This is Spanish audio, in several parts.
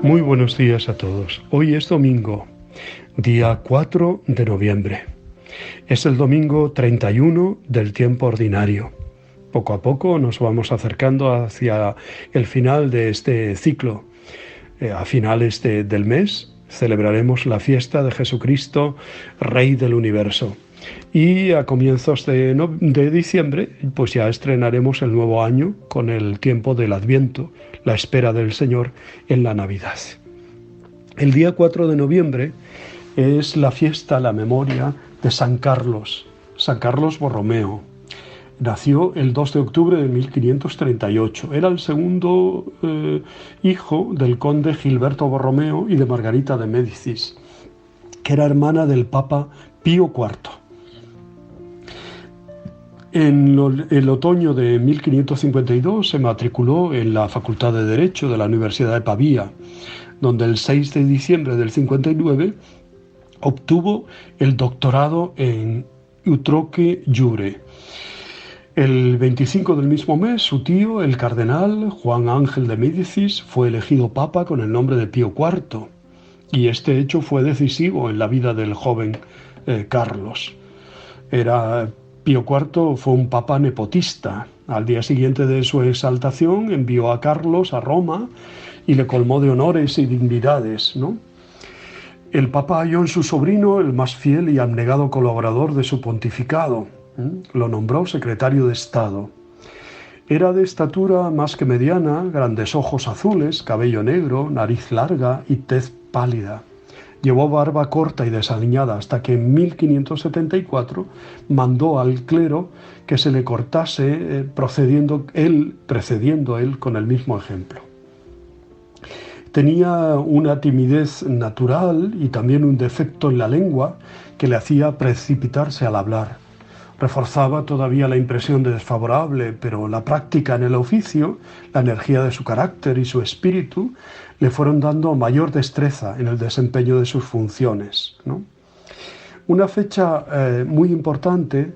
Muy buenos días a todos. Hoy es domingo, día 4 de noviembre. Es el domingo 31 del tiempo ordinario. Poco a poco nos vamos acercando hacia el final de este ciclo. A finales del mes celebraremos la fiesta de Jesucristo, Rey del Universo. Y a comienzos de diciembre, pues ya estrenaremos el nuevo año con el tiempo del Adviento, la espera del Señor en la Navidad. El día 4 de noviembre es la fiesta, la memoria de San Carlos Borromeo. Nació el 2 de octubre de 1538. Era el segundo hijo del conde Gilberto Borromeo y de Margarita de Médicis, que era hermana del Papa Pío IV. En el otoño de 1552 se matriculó en la Facultad de Derecho de la Universidad de Pavía, donde el 6 de diciembre del 59 obtuvo el doctorado en utroque jure. El 25 del mismo mes, su tío, el cardenal Juan Ángel de Médicis, fue elegido papa con el nombre de Pío IV, y este hecho fue decisivo en la vida del joven Carlos. Pío IV fue un papa nepotista. Al día siguiente de su exaltación envió a Carlos a Roma y le colmó de honores y dignidades, ¿no? El papa halló en su sobrino el más fiel y abnegado colaborador de su pontificado. Lo nombró secretario de Estado. Era de estatura más que mediana, grandes ojos azules, cabello negro, nariz larga y tez pálida. Llevó barba corta y desaliñada hasta que en 1574 mandó al clero que se le cortase, precediendo él con el mismo ejemplo. Tenía una timidez natural y también un defecto en la lengua que le hacía precipitarse al hablar. Reforzaba todavía la impresión de desfavorable, pero la práctica en el oficio, la energía de su carácter y su espíritu le fueron dando mayor destreza en el desempeño de sus funciones, ¿no? Una fecha muy importante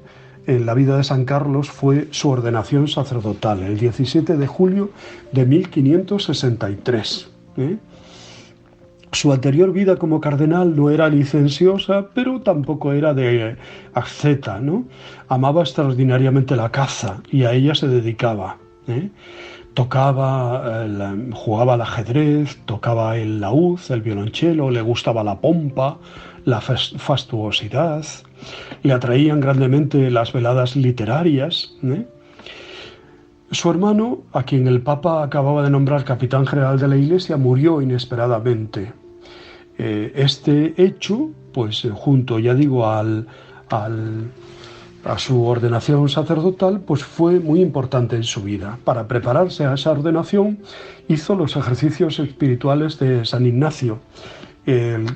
en la vida de San Carlos fue su ordenación sacerdotal, el 17 de julio de 1563. Su anterior vida como cardenal no era licenciosa, pero tampoco era de asceta, ¿no? Amaba extraordinariamente la caza y a ella se dedicaba. Jugaba al ajedrez, tocaba el laúd, el violonchelo, le gustaba la pompa, la fastuosidad, le atraían grandemente las veladas literarias. Su hermano, a quien el Papa acababa de nombrar capitán general de la Iglesia, murió inesperadamente. Este hecho, pues junto, ya digo, a su ordenación sacerdotal, pues fue muy importante en su vida. Para prepararse a esa ordenación, hizo los ejercicios espirituales de San Ignacio,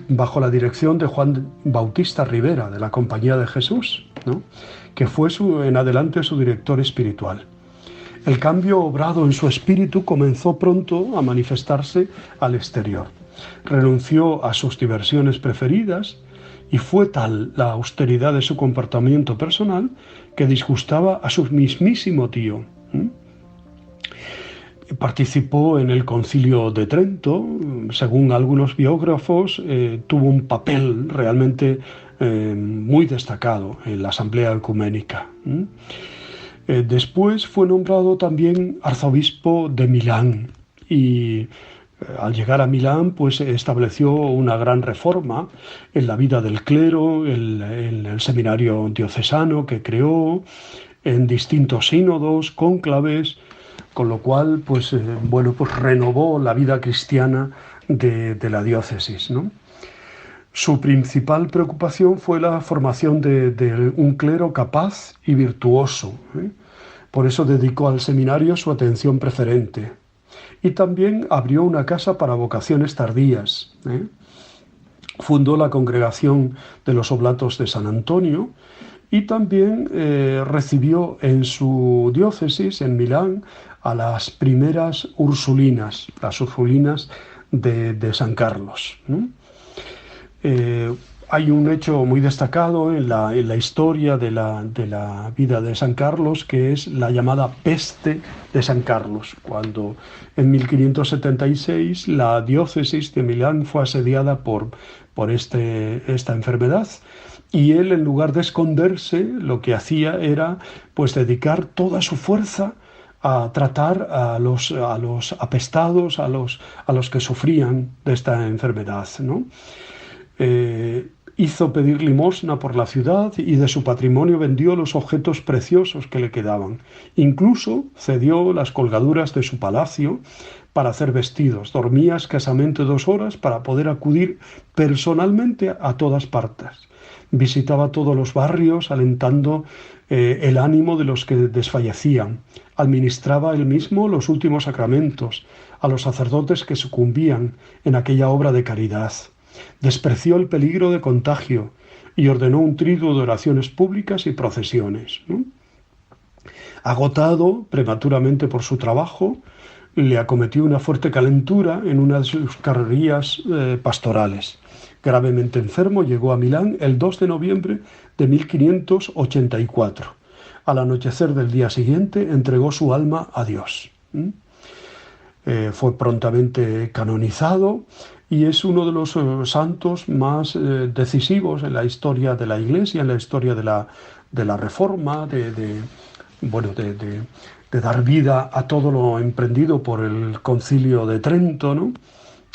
bajo la dirección de Juan Bautista Rivera, de la Compañía de Jesús, ¿no? Que fue en adelante su director espiritual. El cambio obrado en su espíritu comenzó pronto a manifestarse al exterior. Renunció a sus diversiones preferidas y fue tal la austeridad de su comportamiento personal que disgustaba a su mismísimo tío. Participó en el Concilio de Trento. Según algunos biógrafos, tuvo un papel realmente muy destacado en la Asamblea Ecuménica. Después fue nombrado también arzobispo de Milán y al llegar a Milán pues estableció una gran reforma en la vida del clero, en el seminario diocesano que creó, en distintos sínodos, cónclaves, con lo cual pues renovó la vida cristiana de la diócesis, ¿no? Su principal preocupación fue la formación de un clero capaz y virtuoso. Por eso dedicó al seminario su atención preferente. Y también abrió una casa para vocaciones tardías. Fundó la congregación de los Oblatos de San Antonio y también recibió en su diócesis, en Milán, a las primeras ursulinas, las ursulinas de San Carlos. hay un hecho muy destacado en la historia de la vida de San Carlos, que es la llamada peste de San Carlos, cuando en 1576 la diócesis de Milán fue asediada por esta enfermedad. Y él, en lugar de esconderse, lo que hacía era pues dedicar toda su fuerza a tratar a los apestados, a los que sufrían de esta enfermedad, ¿no? Hizo pedir limosna por la ciudad y de su patrimonio vendió los objetos preciosos que le quedaban. Incluso cedió las colgaduras de su palacio para hacer vestidos. Dormía escasamente 2 horas para poder acudir personalmente a todas partes. Visitaba todos los barrios alentando el ánimo de los que desfallecían. Administraba él mismo los últimos sacramentos a los sacerdotes que sucumbían en aquella obra de caridad. Despreció el peligro de contagio y ordenó un triduo de oraciones públicas y procesiones, ¿no? Agotado prematuramente por su trabajo, le acometió una fuerte calentura en una de sus carrerías pastorales. Gravemente enfermo, llegó a Milán el 2 de noviembre de 1584. Al anochecer del día siguiente entregó su alma a Dios. Fue prontamente canonizado y es uno de los santos más decisivos en la historia de la Iglesia, en la historia de la Reforma, de dar vida a todo lo emprendido por el Concilio de Trento, ¿no?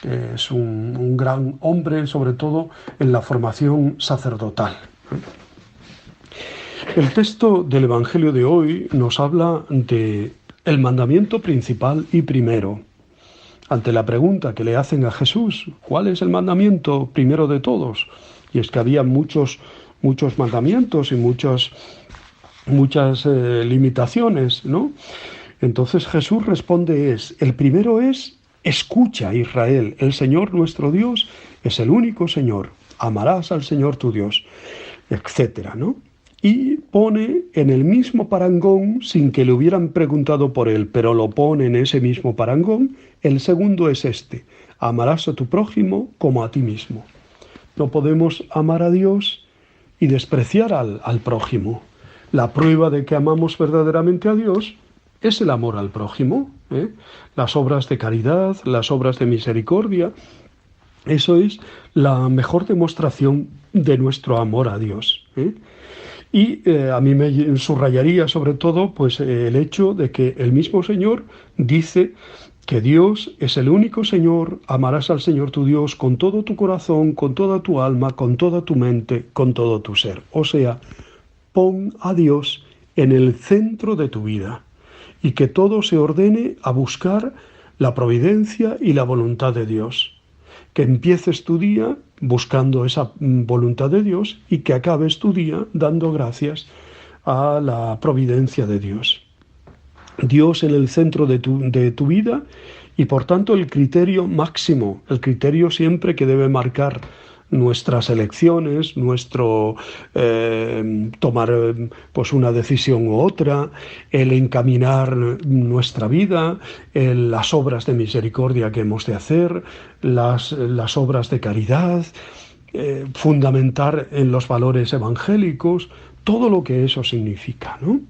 Es un gran hombre, sobre todo en la formación sacerdotal. El texto del Evangelio de hoy nos habla de el mandamiento principal y primero. Ante la pregunta que le hacen a Jesús, ¿cuál es el mandamiento primero de todos? Y es que había muchos mandamientos y muchas limitaciones, ¿no? Entonces Jesús responde el primero es: escucha, Israel, el Señor nuestro Dios es el único Señor. Amarás al Señor tu Dios, etcétera, ¿no? Y pone en el mismo parangón, sin que le hubieran preguntado por él, pero lo pone en ese mismo parangón, el segundo es amarás a tu prójimo como a ti mismo. No podemos amar a Dios y despreciar al prójimo. La prueba de que amamos verdaderamente a Dios es el amor al prójimo, ¿eh? Las obras de caridad, las obras de misericordia, eso es la mejor demostración de nuestro amor a Dios, ¿eh? Y a mí me subrayaría sobre todo pues el hecho de que el mismo Señor dice que Dios es el único Señor, amarás al Señor tu Dios con todo tu corazón, con toda tu alma, con toda tu mente, con todo tu ser. O sea, pon a Dios en el centro de tu vida y que todo se ordene a buscar la providencia y la voluntad de Dios. Que empieces tu día buscando esa voluntad de Dios y que acabes tu día dando gracias a la providencia de Dios. Dios en el centro de tu vida y por tanto el criterio máximo, el criterio siempre que debe marcar nuestras elecciones, nuestro tomar pues una decisión u otra, el encaminar nuestra vida, las obras de misericordia que hemos de hacer, las obras de caridad, fundamentar en los valores evangélicos, todo lo que eso significa, ¿no?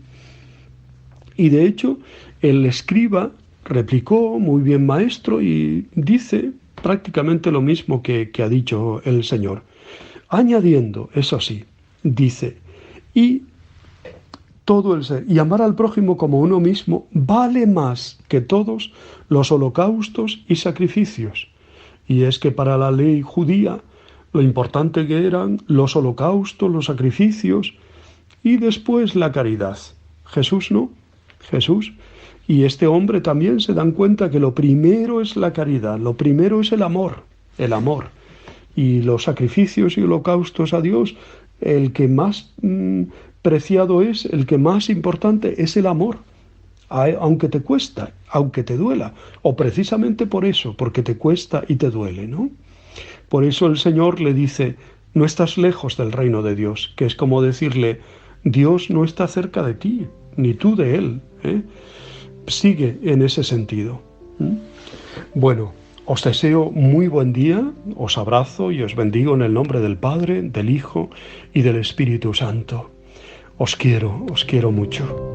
Y de hecho, el escriba replicó: muy bien, maestro, y dice prácticamente lo mismo que ha dicho el Señor. Añadiendo, eso sí, dice, y todo el ser, y amar al prójimo como uno mismo vale más que todos los holocaustos y sacrificios. Y es que para la ley judía lo importante que eran los holocaustos, los sacrificios y después la caridad. Jesús no. Jesús y este hombre también se dan cuenta que lo primero es la caridad, lo primero es el amor, y los sacrificios y holocaustos a Dios, el que más preciado es, el que más importante es el amor, aunque te cuesta, aunque te duela, o precisamente por eso, porque te cuesta y te duele, ¿no? Por eso el Señor le dice: no estás lejos del reino de Dios, que es como decirle: Dios no está cerca de ti, ni tú de Él, ¿eh? Sigue en ese sentido. Bueno, Os deseo muy buen día, os abrazo y os bendigo en el nombre del Padre, del Hijo y del Espíritu Santo. Os quiero mucho.